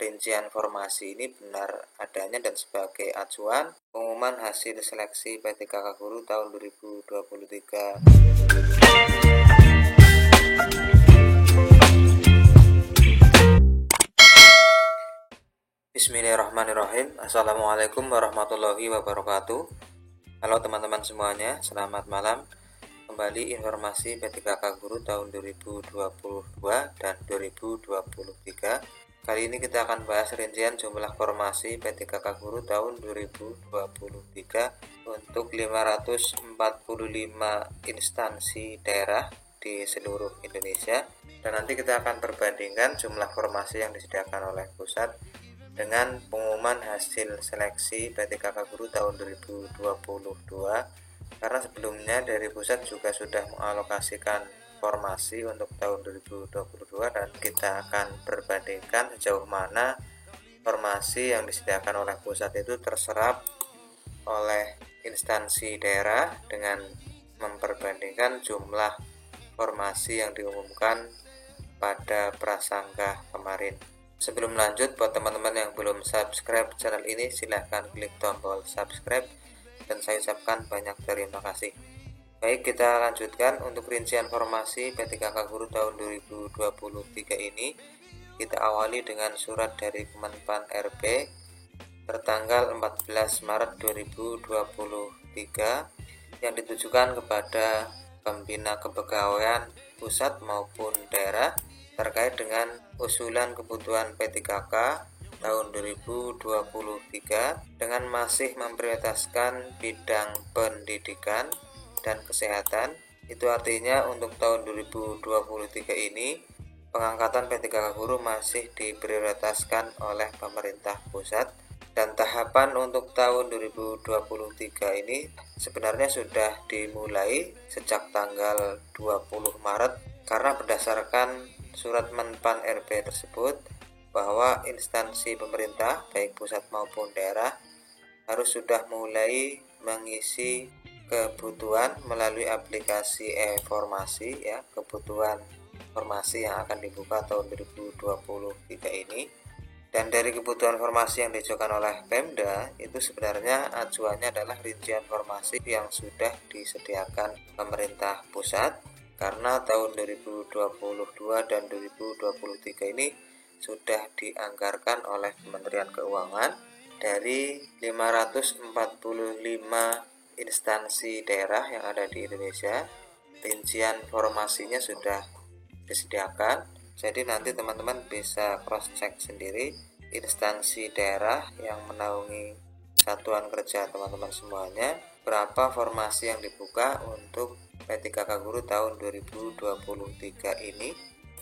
rincian formasi ini benar adanya dan sebagai acuan pengumuman hasil seleksi P3K Guru tahun 2023. Bismillahirrahmanirrahim. Assalamualaikum warahmatullahi wabarakatuh. Halo teman-teman semuanya, selamat malam. Kembali informasi P3K Guru tahun 2022 dan 2023. Kali ini kita akan bahas rincian jumlah formasi P3K Guru tahun 2023 untuk 545 instansi daerah di seluruh Indonesia. Dan nanti kita akan perbandingkan jumlah formasi yang disediakan oleh pusat dengan pengumuman hasil seleksi P3K Guru tahun 2022. Karena sebelumnya dari pusat juga sudah mengalokasikan formasi untuk tahun 2022 dan kita akan perbandingkan sejauh mana formasi yang disediakan oleh pusat itu terserap oleh instansi daerah dengan memperbandingkan jumlah formasi yang diumumkan pada prasangka kemarin. Sebelum lanjut, buat teman-teman yang belum subscribe channel ini, silahkan klik tombol subscribe dan saya ucapkan banyak terima kasih. Baik, kita lanjutkan untuk rincian formasi P3K Guru tahun 2023 ini. Kita awali dengan surat dari Kemenpan RB tertanggal 14 Maret 2023 yang ditujukan kepada pembina kepegawaian pusat maupun daerah terkait dengan usulan kebutuhan P3K tahun 2023 dengan masih memprioritaskan bidang pendidikan dan kesehatan. Itu artinya untuk tahun 2023 ini pengangkatan P3K Guru masih diprioritaskan oleh pemerintah pusat, dan tahapan untuk tahun 2023 ini sebenarnya sudah dimulai sejak tanggal 20 Maret karena berdasarkan surat Menpan RB tersebut bahwa instansi pemerintah baik pusat maupun daerah harus sudah mulai mengisi kebutuhan melalui aplikasi e-formasi ya, kebutuhan formasi yang akan dibuka tahun 2023 ini. Dan dari kebutuhan formasi yang diajukan oleh Pemda itu sebenarnya acuannya adalah rincian formasi yang sudah disediakan pemerintah pusat, karena tahun 2022 dan 2023 ini sudah dianggarkan oleh Kementerian Keuangan dari 545 instansi daerah yang ada di Indonesia. Rincian formasinya sudah disediakan, jadi nanti teman-teman bisa cross check sendiri instansi daerah yang menaungi satuan kerja teman-teman semuanya, berapa formasi yang dibuka untuk P3K Guru tahun 2023 ini.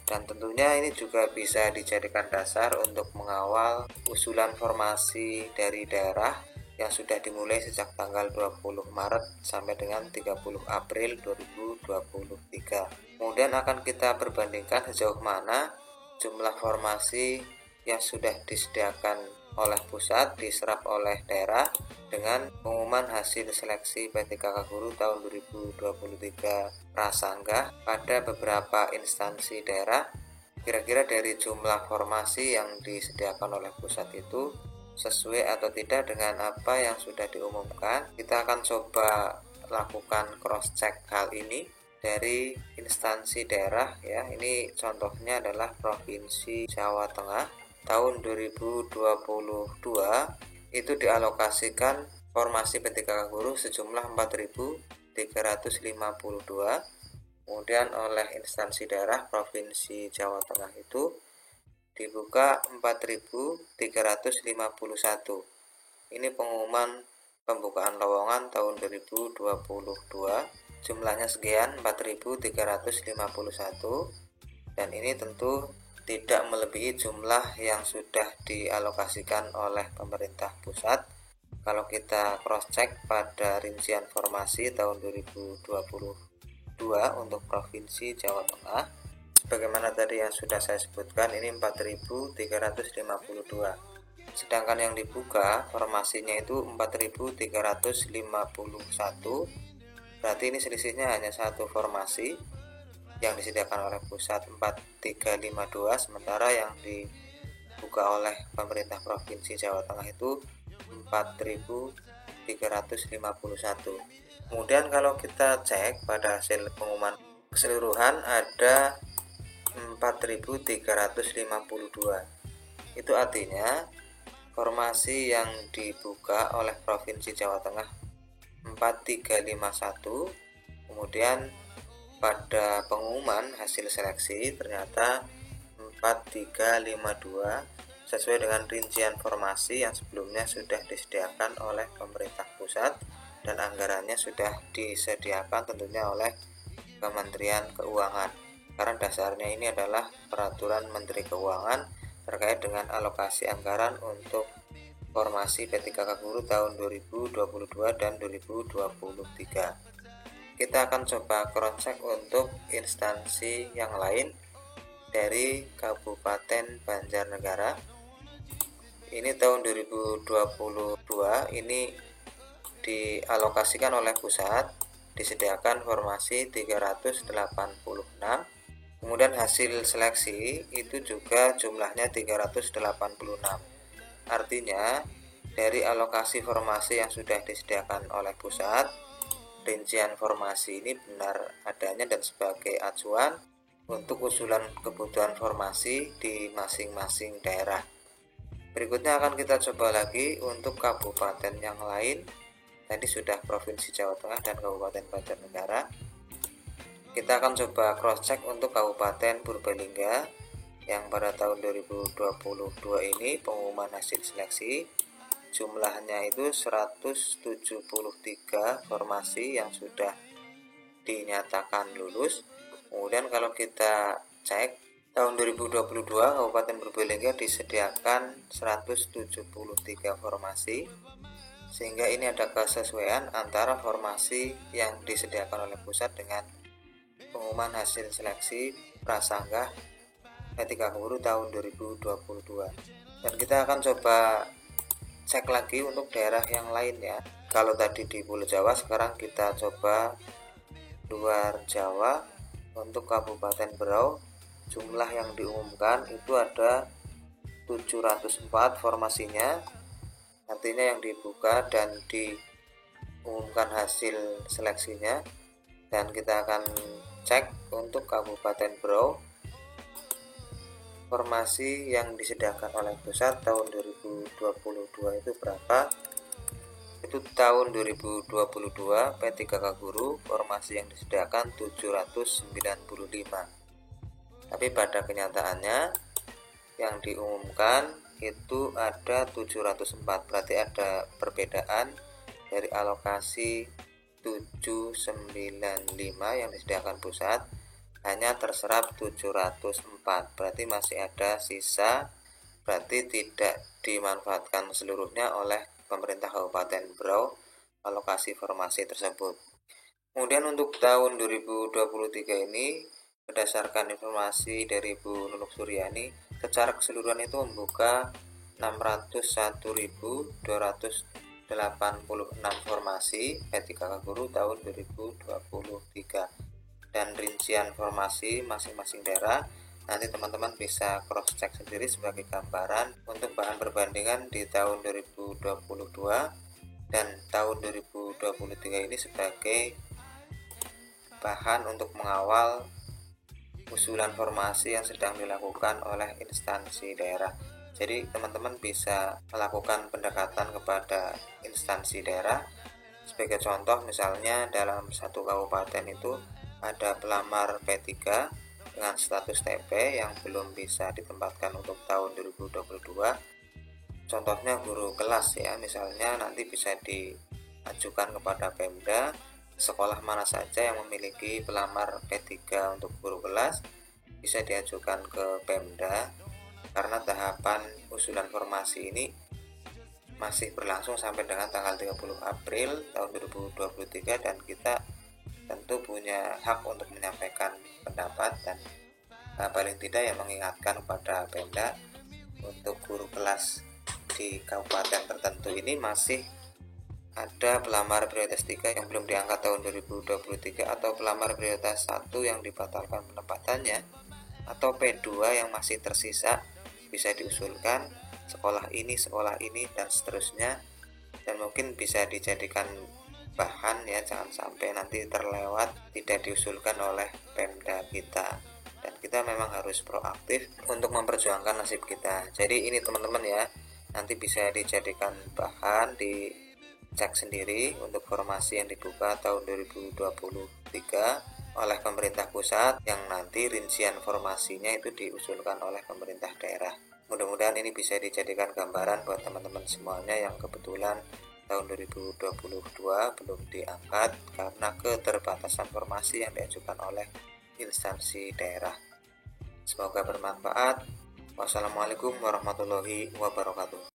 Dan tentunya ini juga bisa dijadikan dasar untuk mengawal usulan formasi dari daerah yang sudah dimulai sejak tanggal 20 Maret sampai dengan 30 April 2023. Kemudian akan kita perbandingkan sejauh mana jumlah formasi yang sudah disediakan oleh pusat diserap oleh daerah dengan pengumuman hasil seleksi P3K Guru tahun 2023 prasangka pada beberapa instansi daerah. Kira-kira dari jumlah formasi yang disediakan oleh pusat itu sesuai atau tidak dengan apa yang sudah diumumkan. Kita akan coba lakukan cross check hal ini dari instansi daerah ya. Ini contohnya adalah Provinsi Jawa Tengah. Tahun 2022 itu dialokasikan formasi P3K Guru sejumlah 4.352. Kemudian oleh instansi daerah Provinsi Jawa Tengah itu dibuka 4.351. Ini pengumuman pembukaan lowongan tahun 2022. Jumlahnya sekian 4.351, dan ini tentu tidak melebihi jumlah yang sudah dialokasikan oleh pemerintah pusat. Kalau kita cross check pada rincian formasi tahun 2022 untuk Provinsi Jawa Tengah, sebagaimana tadi yang sudah saya sebutkan, ini 4.352. Sedangkan yang dibuka formasinya itu 4.351. Berarti ini selisihnya hanya satu formasi yang disediakan oleh pusat 4.352, sementara yang dibuka dibuka oleh pemerintah Provinsi Jawa Tengah itu 4.351. Kemudian kalau kita cek pada hasil pengumuman keseluruhan ada 4.352. Itu artinya formasi yang dibuka oleh Provinsi Jawa Tengah 4351. Kemudian pada pengumuman hasil seleksi ternyata 4352 sesuai dengan rincian formasi yang sebelumnya sudah disediakan oleh pemerintah pusat dan anggarannya sudah disediakan tentunya oleh Kementerian Keuangan, karena dasarnya ini adalah peraturan Menteri Keuangan terkait dengan alokasi anggaran untuk formasi P3K Guru tahun 2022 dan 2023. Kita akan coba cross-check untuk instansi yang lain dari Kabupaten Banjarnegara. Ini tahun 2022 ini dialokasikan oleh pusat, disediakan formasi 386. Kemudian hasil seleksi itu juga jumlahnya 386. Artinya dari alokasi formasi yang sudah disediakan oleh pusat, rincian formasi ini benar adanya dan sebagai acuan untuk usulan kebutuhan formasi di masing-masing daerah. Berikutnya akan kita coba lagi untuk kabupaten yang lain. Tadi sudah Provinsi Jawa Tengah dan Kabupaten Banjarnegara. Kita akan coba cross check untuk Kabupaten Purbalingga yang pada tahun 2022 ini pengumuman hasil seleksi jumlahnya itu 173 formasi yang sudah dinyatakan lulus. Kemudian kalau kita cek tahun 2022 Kabupaten Purbalingga disediakan 173 formasi, sehingga ini ada kesesuaian antara formasi yang disediakan oleh pusat dengan pengumuman hasil seleksi prasangga P3K Guru tahun 2022. Dan kita akan coba cek lagi untuk daerah yang lain ya. Kalau tadi di Pulau Jawa, sekarang kita coba luar Jawa. Untuk Kabupaten Berau, jumlah yang diumumkan itu ada 704 formasinya. Artinya yang dibuka dan diumumkan hasil seleksinya. Dan kita akan cek untuk Kabupaten Berau, formasi yang disediakan oleh pusat tahun 2022 itu berapa? Itu tahun 2022 P3K Guru formasi yang disediakan 795. Tapi pada kenyataannya yang diumumkan itu ada 704, berarti ada perbedaan dari alokasi 795 yang disediakan pusat hanya terserap 704, berarti masih ada sisa, berarti tidak dimanfaatkan seluruhnya oleh pemerintah Kabupaten Berau alokasi formasi tersebut. Kemudian untuk tahun 2023 ini berdasarkan informasi dari Bu Nunuk Suryani, secara keseluruhan itu membuka 601.286 formasi P3K Guru tahun 2023. Dan rincian formasi masing-masing daerah nanti teman-teman bisa cross check sendiri sebagai gambaran untuk bahan perbandingan di tahun 2022 dan tahun 2023 ini sebagai bahan untuk mengawal usulan formasi yang sedang dilakukan oleh instansi daerah. Jadi teman-teman bisa melakukan pendekatan kepada instansi daerah. Sebagai contoh, misalnya dalam satu kabupaten itu ada pelamar P3 dengan status TP yang belum bisa ditempatkan untuk tahun 2022. Contohnya guru kelas ya, misalnya nanti bisa diajukan kepada Pemda, sekolah mana saja yang memiliki pelamar P3 untuk guru kelas bisa diajukan ke Pemda, karena tahapan usulan formasi ini masih berlangsung sampai dengan tanggal 30 April tahun 2023 dan kita tentu punya hak untuk menyampaikan pendapat dan paling tidak yang mengingatkan kepada Pemda untuk guru kelas di kabupaten tertentu ini masih ada pelamar prioritas 3 yang belum diangkat tahun 2023 atau pelamar prioritas 1 yang dibatalkan penempatannya atau P2 yang masih tersisa bisa diusulkan sekolah ini, dan seterusnya, dan mungkin bisa dijadikan bahan ya, jangan sampai nanti terlewat tidak diusulkan oleh Pemda kita. Dan kita memang harus proaktif untuk memperjuangkan nasib kita. Jadi ini teman-teman ya, nanti bisa dijadikan bahan dicek sendiri untuk formasi yang dibuka tahun 2023 oleh pemerintah pusat, yang nanti rincian formasinya itu diusulkan oleh pemerintah daerah. Mudah-mudahan ini bisa dijadikan gambaran buat teman-teman semuanya yang kebetulan tahun 2022 belum diangkat karena keterbatasan formasi yang diajukan oleh instansi daerah. Semoga bermanfaat. Wassalamualaikum warahmatullahi wabarakatuh.